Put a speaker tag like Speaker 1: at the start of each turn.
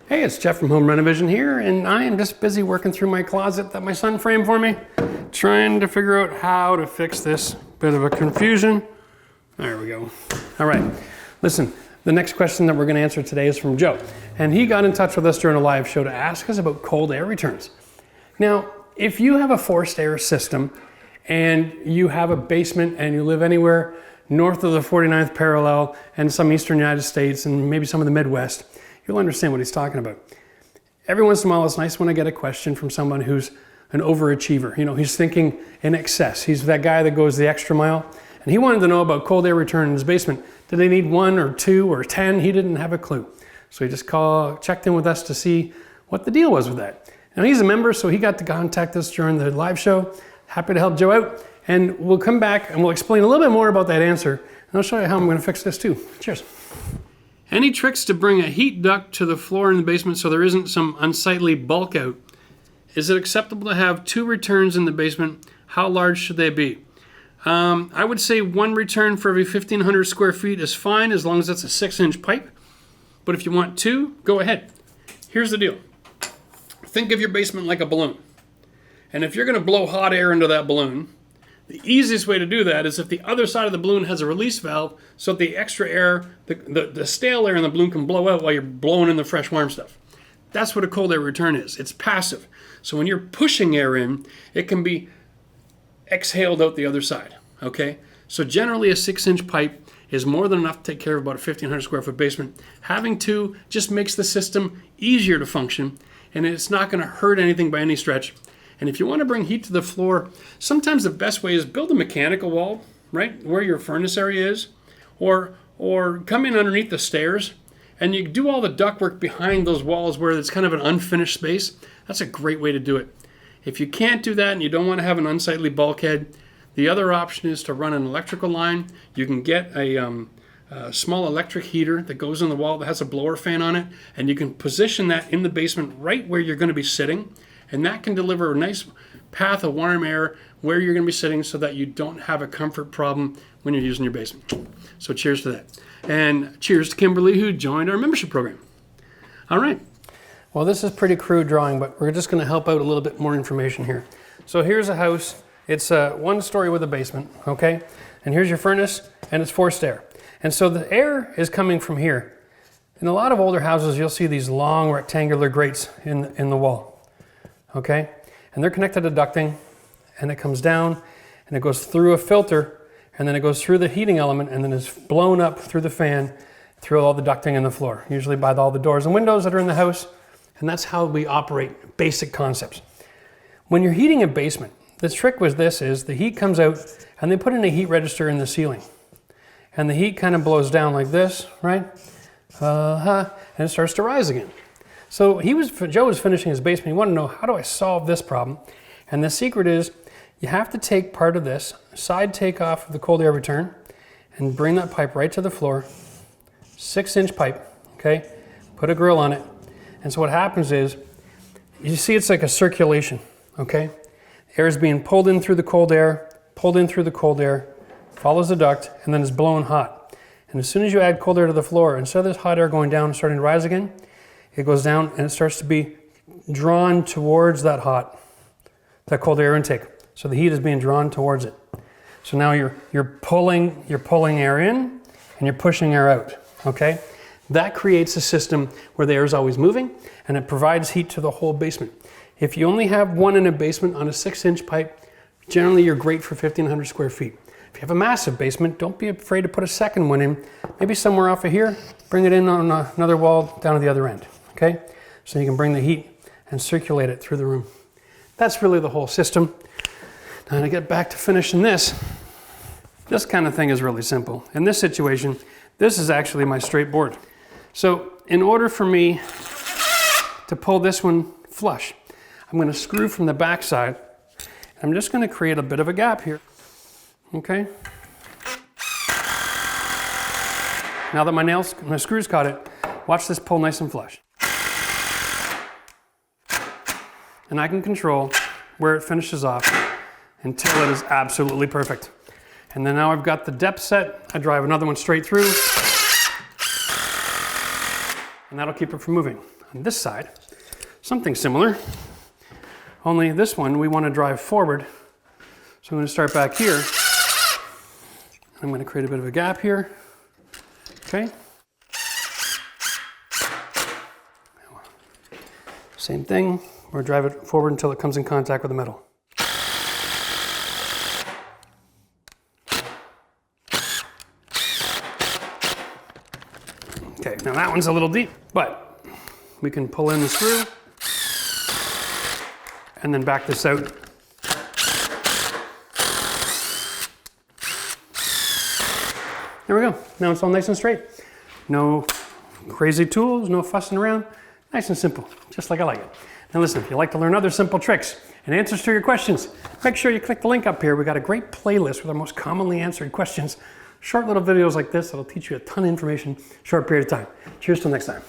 Speaker 1: Hey, it's Jeff from Home Renovation here, and I am just busy working through my closet that my son framed for me, trying to figure out how to fix this bit of a confusion. There we go. All right, listen, the next question that we're gonna answer today is from Joe, and he got in touch with us during a live show to ask us about cold air returns. Now, if you have a forced air system and you have a basement and you live anywhere north of the 49th parallel and some eastern United States and maybe some of the Midwest, you'll understand what he's talking about. Every once in a while, it's nice when I get a question from someone who's an overachiever. You know, he's thinking in excess. He's that guy that goes the extra mile. And he wanted to know about cold air return in his basement. Did they need 1 or 2 or 10? He didn't have a clue. So he just checked in with us to see what the deal was with that. Now he's a member, so he got to contact us during the live show. Happy to help Joe out. And we'll come back and we'll explain a little bit more about that answer. And I'll show you how I'm gonna fix this too. Cheers. Any tricks to bring a heat duct to the floor in the basement so there isn't some unsightly bulk out? Is it acceptable to have 2 returns in the basement? How large should they be? I would say 1 return for every 1,500 square feet is fine as long as it's a 6-inch pipe. But if you want 2, go ahead. Here's the deal. Think of your basement like a balloon. And if you're gonna blow hot air into that balloon, the easiest way to do that is if the other side of the balloon has a release valve so that the extra air, the stale air in the balloon can blow out while you're blowing in the fresh warm stuff. That's what a cold air return is. It's passive. So when you're pushing air in, it can be exhaled out the other side, okay? So generally a 6-inch pipe is more than enough to take care of about a 1,500 square foot basement. Having 2 just makes the system easier to function, and it's not gonna hurt anything by any stretch. And if you want to bring heat to the floor, sometimes the best way is build a mechanical wall, right, where your furnace area is, or come in underneath the stairs, and you do all the ductwork behind those walls where it's kind of an unfinished space. That's a great way to do it. If you can't do that and you don't want to have an unsightly bulkhead, the other option is to run an electrical line. You can get a small electric heater that goes in the wall that has a blower fan on it, and you can position that in the basement right where you're going to be sitting. And that can deliver a nice path of warm air where you're gonna be sitting so that you don't have a comfort problem when you're using your basement. So cheers to that. And cheers to Kimberly who joined our membership program. All right. Well, this is pretty crude drawing, but we're just gonna help out a little bit more information here. So here's a house. It's 1 story with a basement, okay? And here's your furnace, and it's forced air. And so the air is coming from here. In a lot of older houses, you'll see these long rectangular grates in the wall. Okay, and they're connected to ducting, and it comes down and it goes through a filter, and then it goes through the heating element, and then it's blown up through the fan, through all the ducting in the floor, usually by all the doors and windows that are in the house. And that's how we operate basic concepts. When you're heating a basement, the trick with this is the heat comes out and they put in a heat register in the ceiling, and the heat kind of blows down like this, right? And it starts to rise again. So Joe was finishing his basement. He wanted to know, how do I solve this problem? And the secret is you have to take part of this, side take off of the cold air return, and bring that pipe right to the floor. 6-inch pipe, okay? Put a grill on it. And so what happens is, you see it's like a circulation, okay? Air is being pulled in through the cold air, follows the duct, and then it's blowing hot. And as soon as you add cold air to the floor, instead of this hot air going down and starting to rise again, it goes down and it starts to be drawn towards that cold air intake. So the heat is being drawn towards it. So now you're pulling air in and you're pushing air out, okay? That creates a system where the air is always moving and it provides heat to the whole basement. If you only have 1 in a basement on a 6-inch pipe, generally you're great for 1,500 square feet. If you have a massive basement, don't be afraid to put a 2nd one in, maybe somewhere off of here, bring it in on another wall down to the other end. Okay, so you can bring the heat and circulate it through the room. That's really the whole system. Now to get back to finishing this kind of thing is really simple. In this situation, this is actually my straight board. So in order for me to pull this one flush, I'm going to screw from the back side. I'm just going to create a bit of a gap here. Okay. Now that my screws caught it, watch this pull nice and flush. And I can control where it finishes off until it is absolutely perfect. And then now I've got the depth set. I drive another one straight through, and that'll keep it from moving. on this side, something similar, only this one we want to drive forward. So I'm going to start back here. I'm going to create a bit of a gap here. Okay. Same thing, or drive it forward until it comes in contact with the metal. Okay, now that one's a little deep, but we can pull in the screw and then back this out. There we go. Now it's all nice and straight. No crazy tools, no fussing around. Nice and simple, just like I like it. Now listen, if you'd like to learn other simple tricks and answers to your questions, make sure you click the link up here. We got a great playlist with our most commonly answered questions. Short little videos like this that'll teach you a ton of information, short period of time. Cheers till next time.